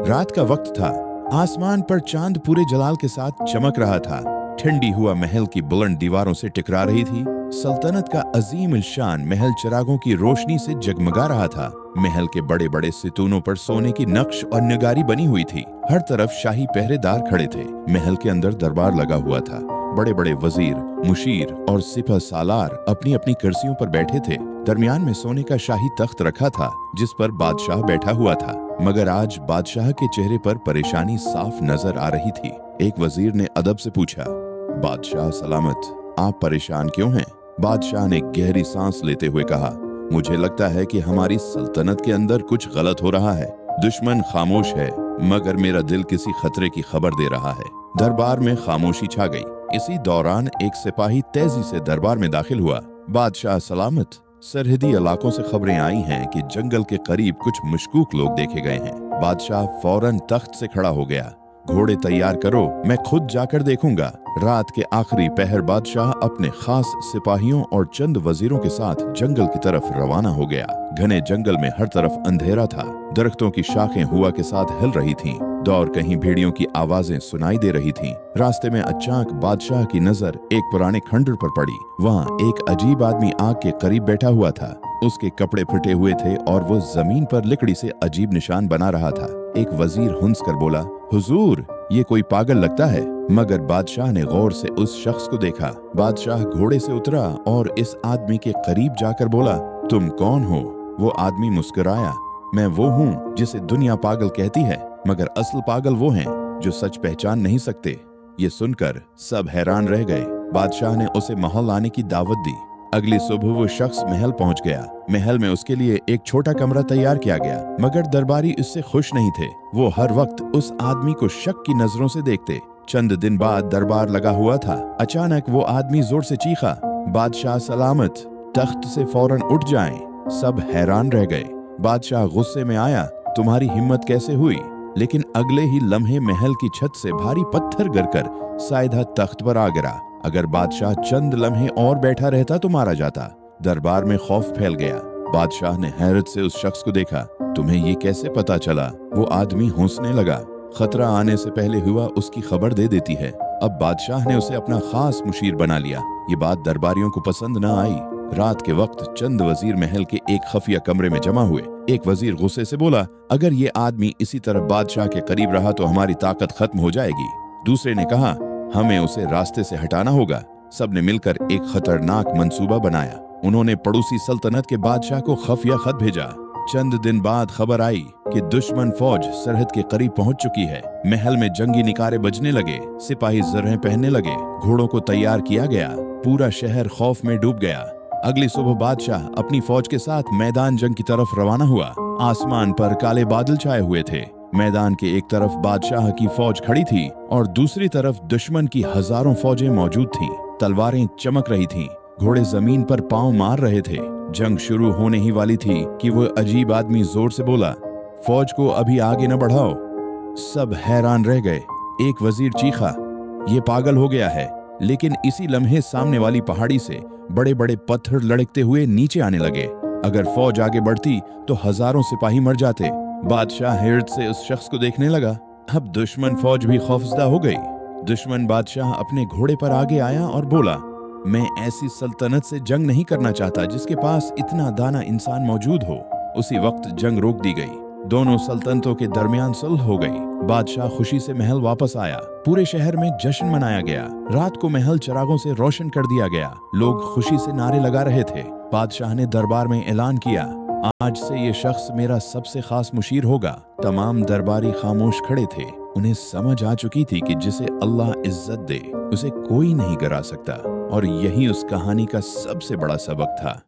रात का वक्त था। आसमान पर चांद पूरे जलाल के साथ चमक रहा था। ठंडी हुआ महल की बुलंद दीवारों से टकरा रही थी। सल्तनत का अजीम शान महल चिरागों की रोशनी से जगमगा रहा था। महल के बड़े बड़े सितूनों पर सोने की नक्श और निगारी बनी हुई थी। हर तरफ शाही पहरेदार खड़े थे। महल के अंदर दरबार लगा हुआ था। बड़े बड़े वजीर, मुशीर और सिपह सालार अपनी अपनी कुर्सियों पर बैठे थे। दरमियान में सोने का शाही तख्त रखा था जिस पर बादशाह बैठा हुआ था। मगर आज बादशाह के चेहरे पर परेशानी साफ नजर आ रही थी। एक वजीर ने अदब से पूछा, बादशाह सलामत, आप परेशान क्यों हैं? बादशाह ने गहरी सांस लेते हुए कहा, मुझे लगता है कि हमारी सल्तनत के अंदर कुछ गलत हो रहा है। दुश्मन खामोश है मगर मेरा दिल किसी खतरे की खबर दे रहा है। दरबार में खामोशी छा गई। इसी दौरान एक सिपाही तेजी से दरबार में दाखिल हुआ। बादशाह सलामत, सरहदी इलाकों से खबरें आई हैं कि जंगल के करीब कुछ मशकूक लोग देखे गए हैं। बादशाह फौरन तख्त से खड़ा हो गया। घोड़े तैयार करो, मैं खुद जाकर देखूंगा। रात के आखिरी पहर बादशाह अपने खास सिपाहियों और चंद वजीरों के साथ जंगल की तरफ रवाना हो गया। घने जंगल में हर तरफ अंधेरा था। दरख्तों की शाखें हुआ के साथ हिल रही थीं। दौर कहीं भेड़ियों की आवाजें सुनाई दे रही थीं। रास्ते में अचानक बादशाह की नजर एक पुराने खंडर पर पड़ी। वहाँ एक अजीब आदमी आग के करीब बैठा हुआ था। उसके कपड़े फटे हुए थे और वो जमीन पर लकड़ी से अजीब निशान बना रहा था। एक वजीर हुंस कर बोला, हुजूर, ये कोई पागल लगता है। मगर बादशाह ने गौर से उस शख्स को देखा। बादशाह घोड़े से उतरा और इस आदमी के करीब जाकर बोला, तुम कौन हो? वो आदमी मुस्कुराया, मैं वो हूँ जिसे दुनिया पागल कहती है, मगर असल पागल वो हैं जो सच पहचान नहीं सकते। ये सुनकर सब हैरान रह गए। बादशाह ने उसे महल आने की दावत दी। अगली सुबह वो शख्स महल पहुंच गया। महल में उसके लिए एक छोटा कमरा तैयार किया गया, मगर दरबारी इससे खुश नहीं थे। वो हर वक्त उस आदमी को शक की नजरों से देखते। चंद दिन बाद दरबार लगा हुआ था। अचानक वो आदमी जोर से चीखा, बादशाह सलामत, तख्त से फौरन उठ जाएं। सब हैरान रह गए। बादशाह गुस्से में आया, तुम्हारी हिम्मत कैसे हुई? लेकिन अगले ही लम्हे महल की छत से भारी पत्थर गिरकर साइदा तख्त पर आ गिरा। अगर बादशाह चंद लम्हे और बैठा रहता तो मारा जाता। दरबार में खौफ फैल गया। बादशाह ने हैरत से उस शख्स को देखा, तुम्हें ये कैसे पता चला? वो आदमी हंसने लगा, खतरा आने से पहले हुआ उसकी खबर दे देती है। अब बादशाह ने उसे अपना खास मुशीर बना लिया। ये बात दरबारियों को पसंद न आई। रात के वक्त चंद वजीर महल के एक खफिया कमरे में जमा हुए। एक वजीर गुस्से से बोला, अगर ये आदमी इसी तरह बादशाह के करीब रहा तो हमारी ताकत खत्म हो जाएगी। दूसरे ने कहा, हमें उसे रास्ते से हटाना होगा। सबने मिलकर एक खतरनाक मंसूबा बनाया। उन्होंने पड़ोसी सल्तनत के बादशाह को खफिया खत भेजा। चंद दिन बाद खबर आई कि दुश्मन फौज सरहद के करीब पहुंच चुकी है। महल में जंगी निकारे बजने लगे। सिपाही जरहें पहनने लगे। घोड़ों को तैयार किया गया। पूरा शहर खौफ में डूब गया। अगली सुबह बादशाह अपनी फौज के साथ मैदान जंग की तरफ रवाना हुआ। आसमान पर काले बादल छाए हुए थे। मैदान के एक तरफ बादशाह की फौज खड़ी थी और दूसरी तरफ दुश्मन की हजारों फौजें मौजूद थीं। तलवारें चमक रही थीं। घोड़े जमीन पर पांव मार रहे थे। जंग शुरू होने ही वाली थी कि वो अजीब आदमी जोर से बोला, फौज को अभी आगे न बढ़ाओ। सब हैरान रह गए। एक वजीर चीखा, ये पागल हो गया है। लेकिन इसी लम्हे सामने वाली पहाड़ी से बड़े बड़े पत्थर लड़कते हुए नीचे आने लगे। अगर फौज आगे बढ़ती तो हजारों सिपाही मर जाते। बादशाह हैरत से उस शख्स को देखने लगा। अब दुश्मन फौज भी खौफजदा हो गई। दुश्मन बादशाह अपने घोड़े पर आगे आया और बोला, मैं ऐसी सल्तनत से जंग नहीं करना चाहता जिसके पास इतना दाना इंसान मौजूद हो। उसी वक्त जंग रोक दी गई। दोनों सल्तनतों के दरमियान सुलह हो गई। बादशाह खुशी से महल वापस आया। पूरे शहर में जश्न मनाया गया। रात को महल चिरागों से रोशन कर दिया गया। लोग खुशी से नारे लगा रहे थे। बादशाह ने दरबार में ऐलान किया, आज से ये शख्स मेरा सबसे खास मुशीर होगा। तमाम दरबारी खामोश खड़े थे। उन्हें समझ आ चुकी थी कि जिसे अल्लाह इज्जत दे उसे कोई नहीं गिरा सकता। और यही उस कहानी का सबसे बड़ा सबक था।